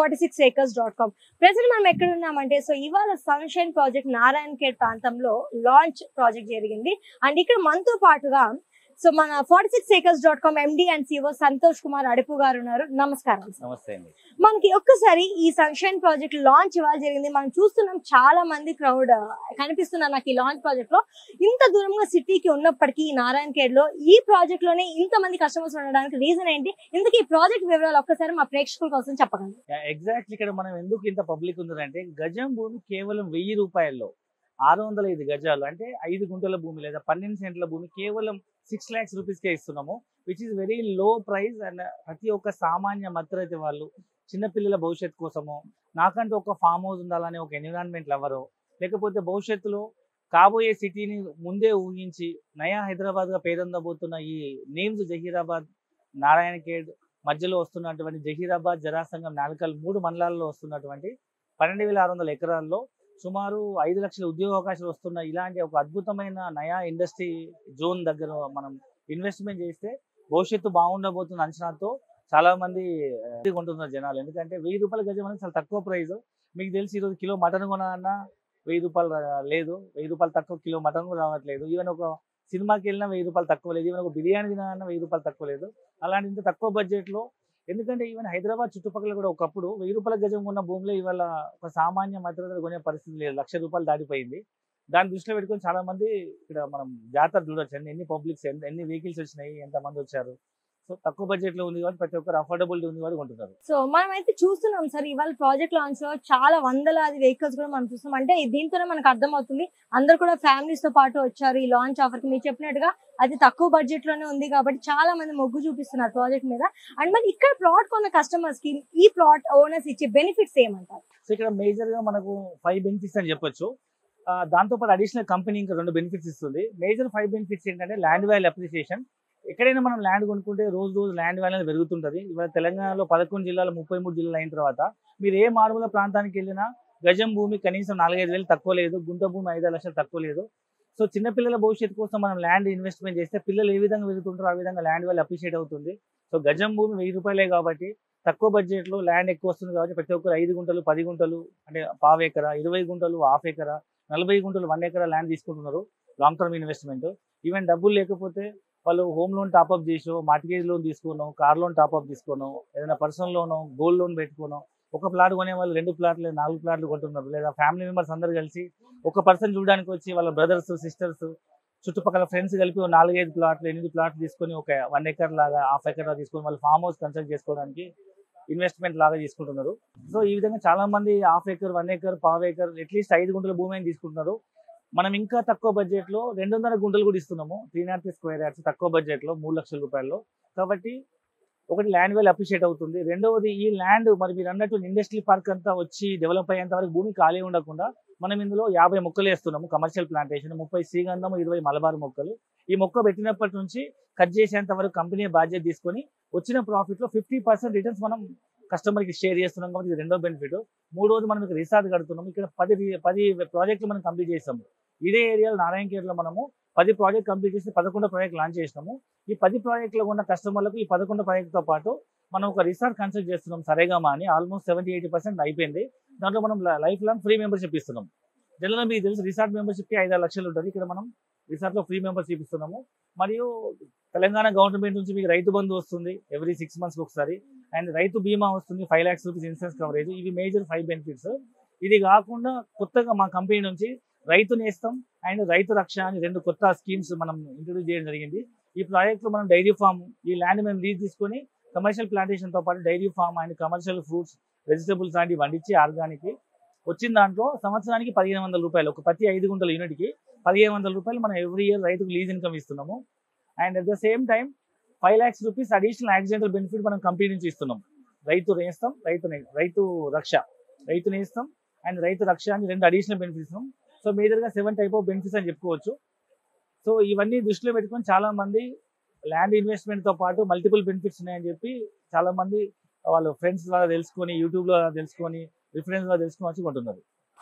46acres.com. Present మనం ఎక్కడ ఉన్నామంటే సో ఇవాళ సన్షైన్ ప్రాజెక్ట్ నారాయణ ఖేడ్ ప్రాంతంలో లాంచ్ ప్రాజెక్ట్ జరిగింది. అండ్ ఇక్కడ మనతో పాటుగా సో మన 46acres.com MD and CEO Santosh Kumar Adupu garu ఉన్నారు. నమస్కారం. నమస్తే అండి. మనకి ఒక్కసారి ఈ సన్షైన్ ప్రాజెక్ట్ లాంచ్ ఇవాళ జరిగింది. మనం చూస్తున్నాం చాలా మంది క్రౌడ్ కనిపిస్తున్నారు నాకు ఈ లాంచ్ ప్రాజెక్ట్ లో. ఇంత దూరంగా సిటీకి ఉన్నప్పటికీ నారాయణ ఖేడ్ లో ఈ ప్రాజెక్ట్ లోనే ఇంత మంది కస్టమర్స్ ఉండడానికి రీజన్ ఏంటి? ఇందుకు ఈ ప్రాజెక్ట్ వివరాలు ఒక్కసారి మా ప్రేక్షకుల కోసం చెప్పగలరు? ఎగ్జాక్ట్లీ ఇక్కడ మనం ఎందుకు ఇంత పబ్లిక్ ఉందంటే గజం భూమి కేవలం 1000 రూపాయల్లో 605 గజాలు అంటే 5 గుంటల భూమి లేదా 12 సెంట్ల భూమి కేవలం 6 lakhs రూపీస్కే ఇస్తున్నాము, which is very low price. And ప్రతి ఒక్క సామాన్య మధ్యతరగతి వాళ్ళు చిన్నపిల్లల భవిష్యత్తు కోసము, నాకంటూ ఒక ఫామ్ హౌస్ ఉండాలని ఒక ఎన్విరాన్మెంట్ లవరో, లేకపోతే భవిష్యత్తులో కాబోయే సిటీని ముందే ఊహించి నయా హైదరాబాద్గా పేరొందబోతున్న ఈ నేమ్స్ జహీరాబాద్, నారాయణ ఖేడ్ మధ్యలో వస్తున్నటువంటి జహీరాబాద్, జరాసంగం, నాల్కల్ 3 మండలాల్లో వస్తున్నటువంటి 12,600 ఎకరాల్లో సుమారు 5 లక్షల ఉద్యోగ అవకాశాలు వస్తున్న ఇలాంటి ఒక అద్భుతమైన నయా ఇండస్ట్రీ జోన్ దగ్గర మనం ఇన్వెస్ట్మెంట్ చేస్తే భవిష్యత్తు బాగుండబోతున్న అంచనాతో చాలా మంది కొంటున్నారు జనాలు. ఎందుకంటే 1000 రూపాయల గజం అనేది చాలా తక్కువ ప్రైస్. మీకు తెలిసి ఈరోజు కిలో మటన్ కొనాలన్నా 1000 రూపాయలు లేదు, 1000 రూపాయలు తక్కువ కిలో మటన్ కూడా రావట్లేదు. ఈవెన్ ఒక సినిమాకి వెళ్ళినా 1000 రూపాయలు తక్కువ లేదు, ఈవెన్ ఒక బిర్యానీ తినాలన్నా 1000 రూపాయలు తక్కువ లేదు. అలాంటి ఇంత తక్కువ బడ్జెట్లో, ఎందుకంటే ఈవెన్ హైదరాబాద్ చుట్టుపక్కల కూడా ఒకప్పుడు 1000 రూపాయల గజం ఉన్న భూమిలో ఇవాళ ఒక సామాన్య మధ్యతరగతి కొనే పరిస్థితి లేదు, 1,00,000 రూపాయలు దాటిపోయింది. దాన్ని దృష్టిలో పెట్టుకొని చాలా మంది ఇక్కడ మనం జాతర చూడొచ్చు, ఎన్ని పబ్లిక్స్, ఎన్ని వెహికల్స్ వచ్చినాయి, ఎంతమంది వచ్చారు. సో తక్కువ బడ్జెట్ లో ఉంది కాబట్టి ప్రతి ఒక్కరు అఫోర్డబిలిటీ ఉంది కాబట్టి కొంటున్నారు. సో మనం అయితే చూస్తున్నాం సార్ ఇవాళ ప్రాజెక్ట్ లాంచ్ లో చాలా వందలాది వెహికల్స్ కూడా మనం చూస్తున్నాం. అంటే దీంతోనే మనకు అర్థమవుతుంది అందరు కూడా ఫ్యామిలీస్ తో పాటు వచ్చారు ఈ లాంచ్ ఆఫర్ కి. మీరు చెప్పినట్టుగా అది తక్కువ బడ్జెట్ లోనే ఉంది కాబట్టి చాలా మంది మొగ్గు చూపిస్తున్నారు ప్రాజెక్ట్ మీద. అండ్ మరి ఇక్కడ ప్లాట్ కొన్న కస్టమర్స్ కి ఈ ప్లాట్ ఓనర్స్ ఇచ్చే బెనిఫిట్స్ ఏమంటారు? సో ఇక్కడ మేజర్ గా మనకు 5 బెనిఫిట్స్ అని చెప్పొచ్చు. దాంతో పాటు అడిషనల్ కంపెనీ ఇంకా 2 బెనిఫిట్స్ ఇస్తుంది. మేజర్ 5 బెనిఫిట్స్ ఏంటంటే ల్యాండ్ వాల్యూ అప్రిసియేషన్. ఎక్కడైనా మనం ల్యాండ్ కొనుక్కుంటే రోజు ల్యాండ్ వాల్యూ అనేది పెరుగుతుంటుంది. ఇవాళ తెలంగాణలో 11 జిల్లాలు 33 జిల్లాలు అయిన తర్వాత మీరు ఏ మారుమూల ప్రాంతానికి వెళ్ళినా గజం భూమి కనీసం 4-5 వేలు తక్కువ లేదు, గుంట భూమి 5 లక్షలు తక్కువ లేదు. సో చిన్నపిల్లల భవిష్యత్తు కోసం మనం ల్యాండ్ ఇన్వెస్ట్మెంట్ చేస్తే పిల్లలు ఏ విధంగా పెరుగుతుంటారో ఆ విధంగా ల్యాండ్ వాల్యూ అప్రిషియేట్ అవుతుంది. సో గజం భూమి 1000 రూపాయలే కాబట్టి తక్కువ బడ్జెట్లో ల్యాండ్ ఎక్కువ వస్తుంది కాబట్టి ప్రతి ఒక్కరు 5 గుంటలు, 10 గుంటలు అంటే పావు ఎకరా, 20 గుంటలు, హాఫ్ ఎకరా, 40 గుంటలు, 1 ఎకరా ల్యాండ్ తీసుకుంటున్నారు లాంగ్ టర్మ్ ఇన్వెస్ట్మెంట్. ఈవెన్ డబ్బులు లేకపోతే వాళ్ళు హోమ్ లోన్ టాప్అప్ చేసో, మార్టిగేజ్ లోన్ తీసుకున్నాం, కార్ లోన్ టాప్అప్ తీసుకున్నాం, ఏదైనా పర్సనల్ లోనో, గోల్డ్ లోన్ పెట్టుకున్నాం. ఒక ప్లాట్ కొనే వాళ్ళు 2 ప్లాట్లు, 4 ప్లాట్లు కొంటున్నారు. లేదా ఫ్యామిలీ మెంబర్స్ అందరు కలిసి ఒక పర్సన్ చూడడానికి వచ్చి వాళ్ళ బ్రదర్స్, సిస్టర్స్, చుట్టుపక్కల ఫ్రెండ్స్ కలిపి 4-5 ప్లాట్లు, 8 ప్లాట్లు తీసుకొని ఒక 1 ఎకర్ లాగా, హాఫ్ ఎకర్ లాగా తీసుకొని వాళ్ళు ఫామ్ హౌస్ కన్స్ట్రక్ట్ చేసుకోవడానికి ఇన్వెస్ట్మెంట్ లాగా తీసుకుంటున్నారు. సో ఈ విధంగా చాలా మంది హాఫ్ ఎకర్, 1 ఎకర్, పావు ఎకర్, అట్లీస్ట్ 5 గుంటల భూమి అని తీసుకుంటున్నారు. మనం ఇంకా తక్కువ బడ్జెట్ లో 200 గుంటలు కూడా ఇస్తున్నాము, 303 స్క్వేర్ యార్డ్స్ తక్కువ బడ్జెట్ లో 3 లక్షల రూపాయల్లో. కాబట్టి ఒకటి ల్యాండ్ వాల్యూ అప్రిషియేట్ అవుతుంది. రెండవది ఈ ల్యాండ్ మరి మీరు అన్నట్టు ఇండస్ట్రీ పార్క్ అంతా వచ్చి డెవలప్ అయ్యేంత వరకు భూమి ఖాళీ ఉండకుండా మనం ఇందులో 50 మొక్కలు వేస్తున్నాము. కమర్షియల్ ప్లాంటేషన్, 30 శ్రీగంధం, 20 మలబార్ మొక్కలు. ఈ మొక్క పెట్టినప్పటి నుంచి కట్ చేసేంత వరకు కంపెనీ బాధ్యత తీసుకొని వచ్చిన ప్రాఫిట్ లో 50% రిటర్న్స్ మనం కస్టమర్కి షేర్ చేస్తున్నాం కాబట్టి ఇది రెండో బెనిఫిట్. మూడోది మనం ఇక్కడ రిసార్ట్ కడుతున్నాం. ఇక్కడ 10 ప్రాజెక్టులు మనం కంప్లీట్ చేస్తాము. ఇదే ఏరియాలో నారాయణ ఖేడ్లో మనము 10 ప్రాజెక్ట్ కంప్లీట్ చేసి 11 ప్రాజెక్ట్ లాంచ్ చేసినాము. ఈ 10 ప్రాజెక్టులో ఉన్న కస్టమర్లకు ఈ 11 ప్రాజెక్టుతో పాటు మనం ఒక రిసార్ట్ కన్స్ట్రక్ట్ చేస్తున్నాం సరేగామా అని. ఆల్మోస్ట్ 70-80% అయిపోయింది. దాంట్లో మనం లైఫ్ లాంగ్ ఫ్రీ మెంబర్షిప్ ఇస్తున్నాం. జనరల్గా మీకు తెలుసు రిసార్ట్ మెంబర్షిప్కి 5-6 లక్షలు ఉంటుంది. ఇక్కడ మనం రిసార్ట్లో ఫ్రీ మెంబర్షిప్ ఇస్తున్నాము. మరియు తెలంగాణ గవర్నమెంట్ నుంచి మీకు రైతు బంధు వస్తుంది ఎవ్రీ 6 months ఒకసారి. అండ్ రైతు బీమా వస్తుంది, 5 lakhs రూపీస్ ఇన్సూరెన్స్ కవరేజ్. ఇవి మేజర్ 5 బెనిఫిట్స్. ఇది కాకుండా కొత్తగా మా కంపెనీ నుంచి రైతు నేస్తం అండ్ రైతు రక్ష అని 2 కొత్త స్కీమ్స్ మనం ఇంట్రొడ్యూస్ చేయడం జరిగింది. ఈ ప్రాజెక్ట్లో మనం డైరీ ఫామ్, ఈ ల్యాండ్ మేము లీజ్ తీసుకొని కమర్షియల్ ప్లాంటేషన్తో పాటు dairy farm and commercial fruits, vegetables లాంటివి వండించి ఆర్గానిక్ వచ్చిన దాంట్లో సంవత్సరానికి 1,500 రూపాయలు, ఒక ప్రతి 5 గుంటల యూనిట్కి 1,500 రూపాయలు మనం ఎవ్రీ ఇయర్ రైతుకు లీజ్ ఇన్కమ్ ఇస్తున్నాము. And at the same time 5 lakhs rupees additional accidental benefit మనం కంపెనీ నుంచి ఇస్తున్నాం. రైతు నేస్తం, రైతు రక్ష, రైతు నేస్తం అండ్ రైతు రక్ష అని 2 అడిషనల్ బెనిఫిట్స్ ఇస్తున్నాం. సో మేజర్గా 7 type ఆఫ్ బెనిఫిట్స్ అని చెప్పుకోవచ్చు. సో ఇవన్నీ దృష్టిలో పెట్టుకొని చాలా మంది ల్యాండ్ ఇన్వెస్ట్మెంట్తో పాటు మల్టిపుల్ బెనిఫిట్స్ ఉన్నాయని చెప్పి చాలా మంది వాళ్ళ ఫ్రెండ్స్ ద్వారా తెలుసుకొని, యూట్యూబ్లో తెలుసుకొని, రిఫరెన్స్ ద్వారా తెలుసుకొని వచ్చి కొంటున్నారు.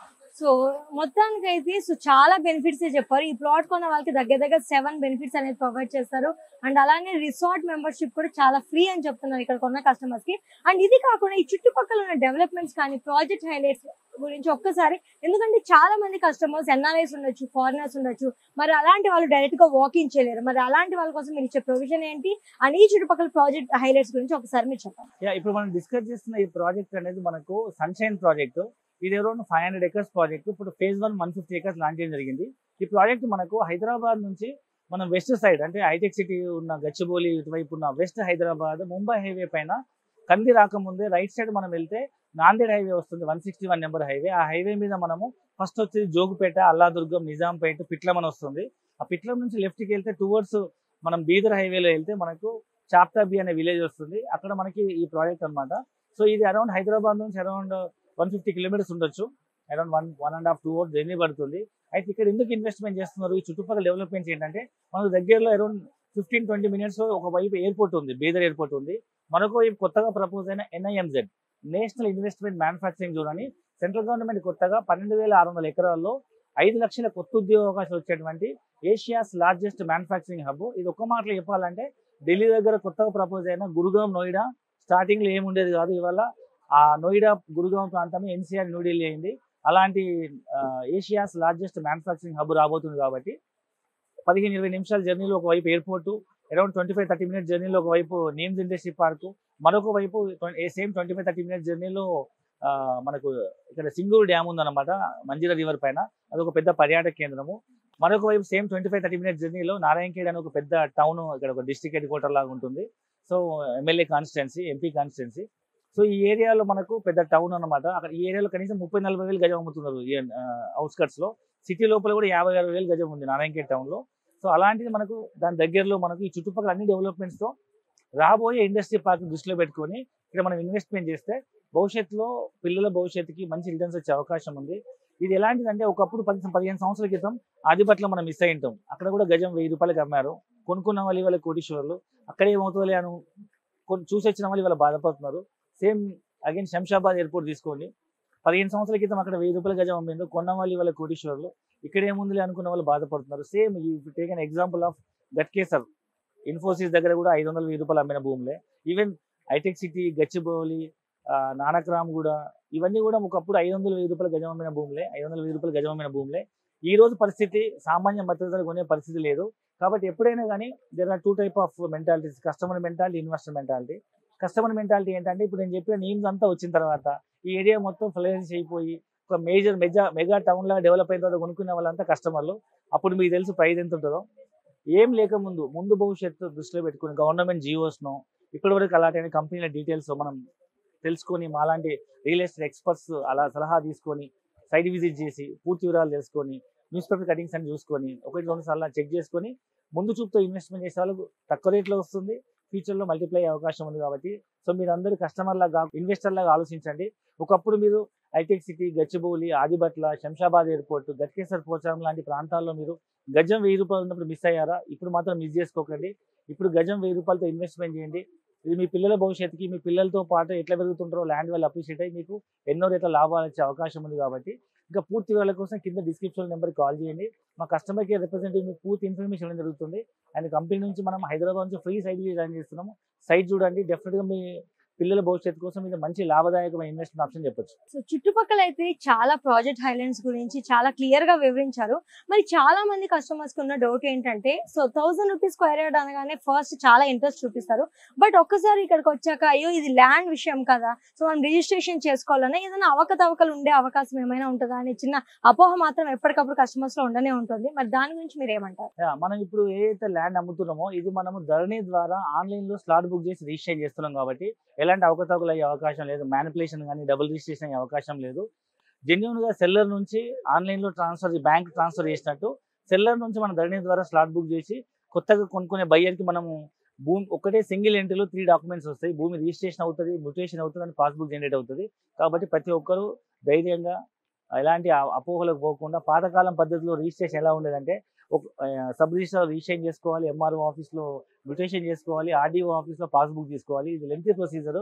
సో మొత్తానికైతే చాలా బెనిఫిట్స్ చెప్పారు. ఈ ప్లాట్ కొన్న వాళ్ళకి దగ్గర దగ్గర 7 బెనిఫిట్స్ అనేది ప్రొవైడ్ చేస్తారు. అండ్ అలానే రిసార్ట్ మెంబర్షిప్ కూడా చాలా ఫ్రీ అని చెప్తున్నారు ఇక్కడ కొన్న కస్టమర్స్ కి. అండ్ ఇది కాకుండా ఈ చుట్టుపక్కల ఉన్న డెవలప్మెంట్స్ కానీ ప్రాజెక్ట్ హైలైట్స్ గురించి ఒక్కసారి, ఎందుకంటే చాలా మంది కస్టమర్స్ ఎన్ఆర్ఐస్ ఉండొచ్చు, ఫారినర్స్ ఉండొచ్చు, మరి అలాంటి వాళ్ళు డైరెక్ట్ గా వాకింగ్ చేయలేరు. మరి అలాంటి వాళ్ళ కోసం మీరు ఇచ్చే ప్రొవిజన్ ఏంటి అండ్ ఈ చుట్టుపక్కల ప్రాజెక్ట్ హైలైట్స్ గురించి ఒకసారి మీరు చెప్పండి. ఇప్పుడు మనం డిస్కస్ చేస్తున్న ఈ ప్రాజెక్ట్ అనేది మనకు సన్షైన్ ప్రాజెక్ట్. ఇది అరౌండ్ 500 acres ప్రాజెక్ట్. ఇప్పుడు ఫేజ్ 1 150 acres లాంచ్ చేయడం జరిగింది. ఈ ప్రాజెక్ట్ మనకు హైదరాబాద్ నుంచి మనం వెస్ట్ సైడ్ అంటే హైటెక్ సిటీ ఉన్న గచ్చిబౌలి ఇటువైపు ఉన్న వెస్ట్ హైదరాబాద్ ముంబై హైవే పైన కంది రాకముందే రైట్ సైడ్ మనం వెళ్తే నాందేడ్ హైవే వస్తుంది, 161 నెంబర్ హైవే. ఆ హైవే మీద మనము ఫస్ట్ వచ్చేది జోగుపేట, అల్లాదుర్గం, నిజాంపేట, పిట్లమని వస్తుంది. ఆ పిట్లం నుంచి లెఫ్ట్కి వెళ్తే టువర్డ్స్ మనం బీదర్ హైవేలో వెళ్తే మనకు చాప్తాబి అనే విలేజ్ వస్తుంది. అక్కడ మనకి ఈ ప్రాజెక్ట్ అన్నమాట. సో ఇది అరౌండ్ హైదరాబాద్ నుంచి అరౌండ్ 150 kilometers ఉండొచ్చు. అరౌండ్ 1.5 2 hours జర్నీ పడుతుంది. అయితే ఇక్కడ ఎందుకు ఇన్వెస్ట్మెంట్ చేస్తున్నారు? ఈ చుట్టుపక్కల డెవలప్మెంట్స్ ఏంటంటే మనకు దగ్గరలో అరౌండ్ 15-20 minutes ఒక వైపు ఎయిర్పోర్ట్ ఉంది, బీదర్ ఎయిర్పోర్ట్ ఉంది. మరొక వైపు కొత్తగా ప్రపోజ్ అయిన NIMZ national investment manufacturing zone అని సెంట్రల్ గవర్నమెంట్ కొత్తగా 12,600 ఎకరాల్లో 5 లక్షల కొత్త ఉద్యోగ అవకాశాలు వచ్చేటువంటి ఏషియాస్ లార్జెస్ట్ మ్యానుఫ్యాక్చరింగ్ హబ్. ఇది ఒక్క మాటలో చెప్పాలంటే ఢిల్లీ దగ్గర కొత్తగా ప్రపోజ్ అయిన గురుగాం, నోయిడా స్టార్టింగ్ లో ఏముండేది కాదు. ఇవాళ ఆ నోయిడా, గురుగాం ప్రాంతమే NCR న్యూఢిల్లీ అయింది. అలాంటి ఏషియాస్ లార్జెస్ట్ మ్యానుఫ్యాక్చరింగ్ హబ్ రాబోతుంది. కాబట్టి 15-20 నిమిషాల జర్నీలో ఒకవైపు ఎయిర్పోర్టు, అరౌండ్ 25-30 minutes జర్నీలో ఒకవైపు నీమ్స్ ఇండస్ట్రీ పార్కు, మరొక వైపు సేమ్ 25-30 minutes జర్నీలో మనకు ఇక్కడ సింగూరు డ్యామ్ ఉందన్నమాట మంజీరా రివర్ పైన. అదొక పెద్ద పర్యాటక కేంద్రము. మరొక వైపు సేమ్ 25-30 minutes జర్నీలో నారాయణఖేడ్ అని ఒక పెద్ద టౌన్, ఇక్కడ ఒక డిస్ట్రిక్ట్ హెడ్ క్వార్టర్ లాగా ఉంటుంది. So MLA constituency, MP constituency. So ఈ ఏరియాలో మనకు పెద్ద టౌన్ అన్నమాట. అక్కడ ఈ ఏరియాలో కనీసం 30-40 వేలు గజం అమ్ముతున్నారు. అవుట్స్కట్స్ లో, సిటీ లోపల కూడా 50-60 వేలు గజం ఉంది నారాయణఖేడ్ టౌన్ లో. సో అలాంటిది మనకు దాని దగ్గరలో మనకు ఈ చుట్టుపక్కల అన్ని డెవలప్మెంట్స్ తో రాబోయే ఇండస్ట్రీ పార్క్ దృష్టిలో పెట్టుకొని ఇక్కడ మనం ఇన్వెస్ట్మెంట్ చేస్తే భవిష్యత్తులో పిల్లల భవిష్యత్తుకి మంచి రిటర్న్స్ వచ్చే అవకాశం ఉంది. ఇది ఎలాంటిదంటే ఒకప్పుడు 15 సంవత్సరాల క్రితం ఆదిపట్ల మనం మిస్ అయి ఉంటాం. అక్కడ కూడా గజం 1000 రూపాయలకి అమ్మారు. కొనుక్కున్న వాళ్ళు ఇవాళ కోటీశ్వర్లు. అక్కడే ఏమవుతుందిలే అని చూసి వచ్చిన వాళ్ళు ఇవాళ బాధపడుతున్నారు. సేమ్ అగైన్ శంషాబాద్ ఎయిర్పోర్ట్ తీసుకోండి. 15 సంవత్సరాల క్రితం అక్కడ 1000 రూపాయల గజం అమ్మిందో, కొన్న వాళ్ళు ఇవాళ కోటీశ్వర్లు. ఇక్కడ ఏముందిలే అనుకున్న వాళ్ళు బాధపడుతున్నారు. సేమ్ ఈ take an example of Ghatkesar, Infosys దగ్గర కూడా 500-1000 రూపాయలు అమ్మిన భూములే. Even hitech city, Gachibowli, Nanakram కూడా, ఇవన్నీ కూడా ఒకప్పుడు 500-1000 రూపాయల గజం అమ్మిన భూములే, 500-1000 రూపాయల గజం అమ్మిన భూములే. ఈ రోజు పరిస్థితి సామాన్య మధ్యతరగతి కొనే పరిస్థితి లేదు. కాబట్టి ఎప్పుడైనా కానీ there are 2 types of mentalities, customer mentality, investor mentality. Customer mentality ఏంటంటే ఇప్పుడు నేను చెప్పిన నేమ్స్ అంతా వచ్చిన తర్వాత ఈ ఏరియా మొత్తం ఫ్లరిష్ అయిపోయి ఒక మెగా టౌన్ లాగా డెవలప్ అయిన తర్వాత కొనుక్కునే వాళ్ళంతా కస్టమర్లు. అప్పుడు మీకు తెలుసు ప్రైస్ ఎంత ఉంటుందో. ఏం ముందు భవిష్యత్తు దృష్టిలో పెట్టుకుని గవర్నమెంట్ జియోస్ను ఇప్పటివరకు అలాంటి కంపెనీల డీటెయిల్స్ మనం తెలుసుకొని, మాలాంటి రియల్ ఎస్టేట్ ఎక్స్పర్ట్స్ అలా సలహా తీసుకొని సైట్ విజిట్ చేసి పూర్తి వివరాలు తెలుసుకొని న్యూస్ పేపర్ కటింగ్స్ అని చూసుకొని 1-2 సార్లు చెక్ చేసుకొని ముందు చూపుతో ఇన్వెస్ట్మెంట్ చేసే వాళ్ళకు తక్కువ రేట్లో వస్తుంది, ఫ్యూచర్లో మల్టిప్లై అయ్యే అవకాశం ఉంది. కాబట్టి సో మీరు అందరూ కస్టమర్ లాగా, ఇన్వెస్టర్ లాగా ఆలోచించండి. ఒకప్పుడు మీరు hitech city, Gachibowli, Adibatla, Shamshabad airport, Ghatkesar, Pocharam లాంటి ప్రాంతాల్లో మీరు గజం 1000 రూపాయలు ఉన్నప్పుడు మిస్ అయ్యారా? ఇప్పుడు మాత్రం మిస్ చేసుకోకండి. ఇప్పుడు గజం 1000 రూపాయలతో ఇన్వెస్ట్మెంట్ చేయండి. ఇది మీ పిల్లల భవిష్యత్తుకి, మీ పిల్లలతో పాటు ఎట్లా పెరుగుతుంటారో ల్యాండ్ వాళ్ళు అప్రిషియేట్ అయ్యి మీకు ఎన్నో రేట్ల లాభాలు వచ్చే అవకాశం ఉంది. కాబట్టి ఇంకా పూర్తి వివరాల కోసం కింద డిస్క్రిప్షన్ నెంబర్కి కాల్ చేయండి. మా కస్టమర్ కేర్ రిప్రజెంటేటివ్ మీకు పూర్తి ఇన్ఫర్మేషన్ ఇవ్వడం జరుగుతుంది. అండ్ కంపెనీ నుంచి మనం హైదరాబాద్ నుంచి ఫ్రీ సైట్ డిజైన్ చేస్తున్నాము. సైట్ చూడండి. డెఫినెట్గా మీ పిల్లల భవిష్యత్తు కోసం ఇది మంచి లాభదాయకమైన ఇన్వెస్ట్మెంట్ ఆప్షన్ చెప్పొచ్చు. సో చుట్టుపక్కల అయితే చాలా ప్రాజెక్ట్ హైలైట్స్ గురించి చాలా క్లియర్ గా వివరించారు. మరి చాలా మంది కస్టమర్స్ కి ఉన్న డౌట్ ఏంటంటే, సో 1000 రూపీస్ స్క్వేర్ యార్డ్ అనగానే ఫస్ట్ చాలా ఇంట్రెస్ట్ చూపిస్తారు. బట్ ఒక్కసారి ఇక్కడికి వచ్చాక అయ్యో ఇది ల్యాండ్ విషయం కదా, సో మనం రిజిస్ట్రేషన్ చేసుకోవాలన్నా ఏదైనా అవకతవకలు ఉండే అవకాశం ఏమైనా ఉంటుందా అనే చిన్న అపోహ మాత్రం ఎప్పటికప్పుడు కస్టమర్స్ లో ఉండనే ఉంటుంది. మరి దాని గురించి మీరు ఏమంటారు? మనం ఇప్పుడు ఏదైతే ల్యాండ్ అమ్ముతున్నామో ఇది మనము ధరణి ద్వారా ఆన్లైన్ లో స్లాట్ బుక్ చేసి రిజిస్టర్ చేస్తున్నాం. కాబట్టి ఎలాంటి అవకతవకలు అయ్యే అవకాశం లేదు, మ్యానిపులేషన్ కానీ డబుల్ రిజిస్ట్రేషన్ అయ్యే అవకాశం లేదు. జెన్యున్ గా సెల్లర్ నుంచి ఆన్లైన్ లో బ్యాంక్ ట్రాన్స్ఫర్ చేసినట్టు సెల్లర్ నుంచి మన ధరణి ద్వారా స్లాట్ బుక్ చేసి కొత్తగా కొనుక్కునే బయ్యర్ కి మనము భూమి ఒకటే సింగిల్ ఎంట్రీలో 3 డాక్యుమెంట్స్ వస్తాయి. భూమి రిజిస్ట్రేషన్ అవుతుంది, మ్యూటేషన్ అవుతుంది, అని పాస్బుక్ జనరేట్ అవుతుంది. కాబట్టి ప్రతి ఒక్కరూ ధైర్యంగా ఎలాంటి అపోహలకు పోకుండా పాతకాలం పద్ధతిలో రిజిస్ట్రేషన్ ఎలా ఉండేదంటే సబ్ రిజిస్టర్ రిజిస్ట్రేషన్ చేసుకోవాలి, ఎంఆర్ఓ ఆఫీస్లో మ్యూటేషన్ చేసుకోవాలి, ఆర్డీఓ ఆఫీస్లో పాస్బుక్ తీసుకోవాలి. ఇది లెంతీ ప్రొసీజర్.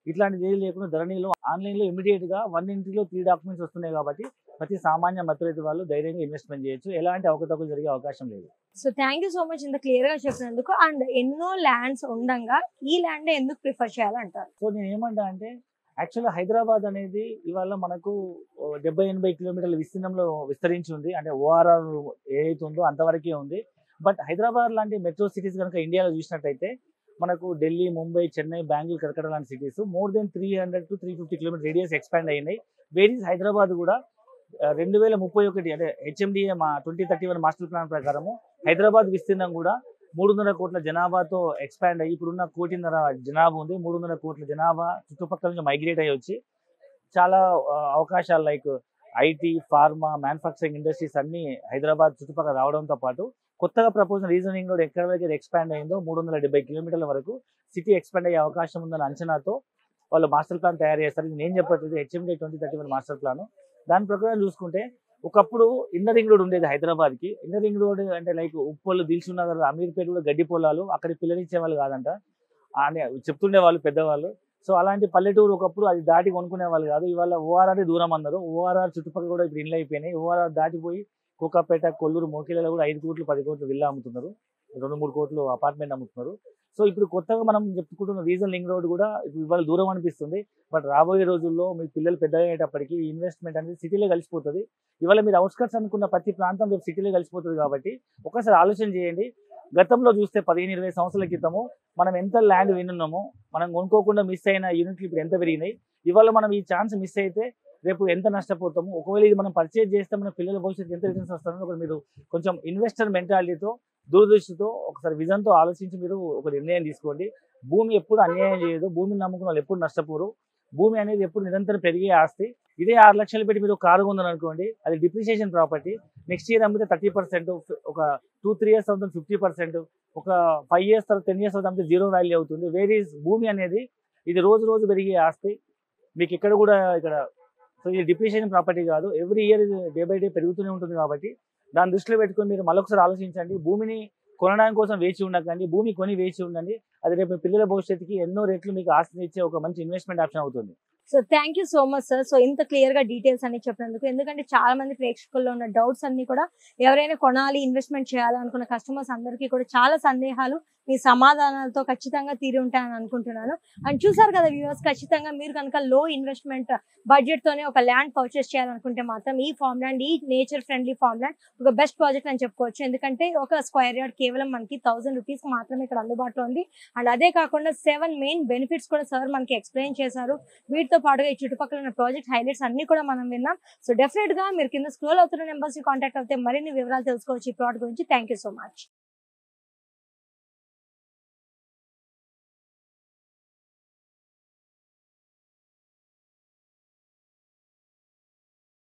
ఇట్లాంటిది ఏది లేకుండా ధరణిలో ఆన్లైన్లో ఇమీడియట్గా 1 ఎంట్రీలో 3 డాక్యుమెంట్స్ వస్తున్నాయి. కాబట్టి ప్రతి సామాన్య మధ్యతరగతి వాళ్ళు ధైర్యంగా ఇన్వెస్ట్మెంట్ చేయొచ్చు. ఎలాంటి అవకతవకలు జరిగే అవకాశం లేదు. So thank you so much ఇంత క్లియర్ గా చెప్పినందుకు. అండ్ ఎన్నో ల్యాండ్స్ ఉండగా ఈ ల్యాండ్ ఎందుకు ప్రిఫర్ చేయాలంటారు? సో నేను ఏమంటా అంటే యాక్చువల్గా హైదరాబాద్ అనేది ఇవాళ మనకు 70-80 కిలోమీటర్ల విస్తీర్ణంలో విస్తరించి ఉంది. అంటే ఓఆర్ఆర్ ఏదైతే ఉందో అంతవరకే ఉంది. బట్ హైదరాబాద్ లాంటి మెట్రో సిటీస్ కనుక ఇండియాలో చూసినట్టయితే మనకు ఢిల్లీ, ముంబై, చెన్నై, బెంగళూరు, కలకత్తా లాంటి cities more than 300 to 350 kilometer radius expand అయినాయి. వేరీస్ హైదరాబాద్ కూడా 2031 అంటే హెచ్ఎండిఏ 2031 మాస్టర్ ప్లాన్ ప్రకారము హైదరాబాద్ విస్తీర్ణం కూడా 300 కోట్ల జనాభాతో ఎక్స్పాండ్ అయ్యి ఇప్పుడున్న 1.5 కోటి జనాభా ఉంది. 300 కోట్ల జనాభా చుట్టుపక్కల నుంచి మైగ్రేట్ అయ్యి వచ్చి చాలా అవకాశాలు like IT, pharma, manufacturing industries అన్ని హైదరాబాద్ చుట్టుపక్కల రావడంతో పాటు కొత్తగా ప్రపోజల్ రీజనింగ్ రోడ్ ఎక్కడ వరకు ఎక్స్పాండ్ అయిందో 370 కిలోమీటర్ల వరకు సిటీ ఎక్స్పాండ్ అయ్యే అవకాశం ఉందన్న అంచనాతో వాళ్ళు మాస్టర్ ప్లాన్ తయారు చేస్తారు. ఇది నేను చెప్పట్లేదు, హెచ్ఎండి 2031 మాస్టర్ ప్లాన్. దాని ప్రకారం చూసుకుంటే ఒకప్పుడు ఇన్నర్ రింగ్ రోడ్ ఉండేది హైదరాబాద్కి. ఇన్నర్ రింగ్ రోడ్ అంటే లైక్ ఉప్పల్, దిల్సుఖ్ నగర్, అమీర్పేట కూడా గడ్డి పొలాలు, అక్కడ పిల్లనిచ్చేవాళ్ళు కాదంట అని చెప్తుండే వాళ్ళు పెద్దవాళ్ళు. సో అలాంటి పల్లెటూరు ఒకప్పుడు అది దాటి కొనుక్కునే వాళ్ళు కాదు. ఇవాళ ఓఆర్ఆర్ దూరం అన్నారు. ఓఆర్ఆర్ చుట్టుపక్కల కూడా ఇప్పుడు ఇండ్లు అయిపోయినాయి. ఓఆర్ఆర్ దాటిపోయి కోకాపేట, కొల్లూరు, మోకిలలో కూడా 5 కోట్లు 10 కోట్లు విల్లా అమ్ముతున్నారు, 2-3 కోట్లు అపార్ట్మెంట్ అమ్ముతున్నారు. సో ఇప్పుడు కొత్తగా మనం చెప్పుకుంటున్న రీజనల్ లింక్ రోడ్ కూడా ఇప్పుడు ఇవాళ దూరం అనిపిస్తుంది. బట్ రాబోయే రోజుల్లో మీ పిల్లలు పెద్ద అయ్యేటప్పటికి ఇన్వెస్ట్మెంట్ అనేది సిటీలో కలిసిపోతుంది. ఇవాళ మీరు అవుట్స్కట్స్ అనుకున్న ప్రతి ప్రాంతం రేపు సిటీలో కలిసిపోతుంది. కాబట్టి ఒకసారి ఆలోచన చేయండి. గతంలో చూస్తే 15-20 సంవత్సరాల క్రితము మనం ఎంత ల్యాండ్ వినున్నామో, మనం కొనుక్కోకుండా మిస్ అయిన యూనిట్లు ఇప్పుడు ఎంత పెరిగినాయి. ఇవాళ మనం ఈ ఛాన్స్ మిస్ అయితే రేపు ఎంత నష్టపోతాము. ఒకవేళ ఇది మనం పర్చేజ్ చేస్తే మన పిల్లల భవిష్యత్తు ఎంత రిటర్న్స్ వస్తుందో ఒక మీరు కొంచెం ఇన్వెస్టర్ మెంటాలిటీతో, దూరదృష్టితో, ఒకసారి విజన్తో ఆలోచించి మీరు ఒక నిర్ణయం తీసుకోండి. భూమి ఎప్పుడు అన్యాయం చేయదు. భూమిని నమ్ముకున్న వాళ్ళు ఎప్పుడు నష్టపోరు. భూమి అనేది ఎప్పుడు నిరంతరం పెరిగే ఆస్తి. ఇదే 6 లక్షలు పెట్టి మీరు కారు కొందని అనుకోండి, అది డిప్రిసియేషన్ ప్రాపర్టీ. నెక్స్ట్ ఇయర్ అమ్మితే 30%, ఒక 2-3 years అవుతుంది 50%, ఒక 5 years తర్వాత 10 years అవుతుంది 0 వాల్యూ అవుతుంది. వేరీస్ భూమి అనేది ఇది రోజు రోజు పెరిగే ఆస్తి. మీకు ఇక్కడ కూడా ఇక్కడ సో ఇది డిప్రిసియేషన్ ప్రాపర్టీ కాదు. ఎవ్రీ ఇయర్ ఇది డే బై డే పెరుగుతూనే ఉంటుంది. కాబట్టి దాన్ని దృష్టిలో పెట్టుకొని మీరు మళ్ళొకసారి ఆలోచించండి. భూమిని కొనడానికి కోసం వేచి ఉండకండి, భూమి కొని వేచి ఉండండి. అది రేపు పిల్లల భవిష్యత్తుకి ఎన్నో రెట్లు మీకు ఆస్తిని ఇచ్చే ఒక మంచి ఇన్వెస్ట్మెంట్ ఆప్షన్ అవుతుంది. So thank you so much sir. So ఇంత క్లియర్ గా డీటెయిల్స్ అన్ని చెప్పినందుకు. ఎందుకంటే చాలా మంది ప్రేక్షకుల్లో ఉన్న డౌట్స్ అన్ని కూడా ఎవరైనా కొనాలి, ఇన్వెస్ట్మెంట్ చేయాలనుకున్న కస్టమర్స్ అందరికీ కూడా చాలా సందేహాలు మీ సమాధానాలతో ఖచ్చితంగా తీరి ఉంటాయని అనుకుంటున్నాను. అండ్ చూసారు కదా వ్యూవర్స్, ఖచ్చితంగా మీరు కనుక లో ఇన్వెస్ట్మెంట్ బడ్జెట్ తోనే ఒక ల్యాండ్ పర్చేస్ చేయాలనుకుంటే మాత్రం ఈ ఫార్మ్ ల్యాండ్, ఈ నేచర్ ఫ్రెండ్లీ ఫార్మ్ ల్యాండ్ ఒక బెస్ట్ ప్రాజెక్ట్ అని చెప్పుకోవచ్చు. ఎందుకంటే ఒక స్క్వేర్ యార్డ్ కేవలం మనకి 1000 రూపీస్ మాత్రమే ఇక్కడ అందుబాటులో ఉంది. అండ్ అదే కాకుండా 7 మెయిన్ బెనిఫిట్స్ కూడా సార్ మనకి ఎక్స్ప్లెయిన్ చేశారు. వీటితో పాటుగా ఈ చుట్టుపక్కల ఉన్న ప్రాజెక్ట్ హైలైట్స్ అన్ని కూడా మనం విన్నాం. సో డెఫినెట్ గా మీరు కింద స్క్రోల్ అవుతున్న నెంబర్స్ ని కాంటాక్ట్ అవుతే మరిన్ని వివరాలు తెలుసుకోవచ్చు ఈ ప్లాట్ గురించి. Thank you so much.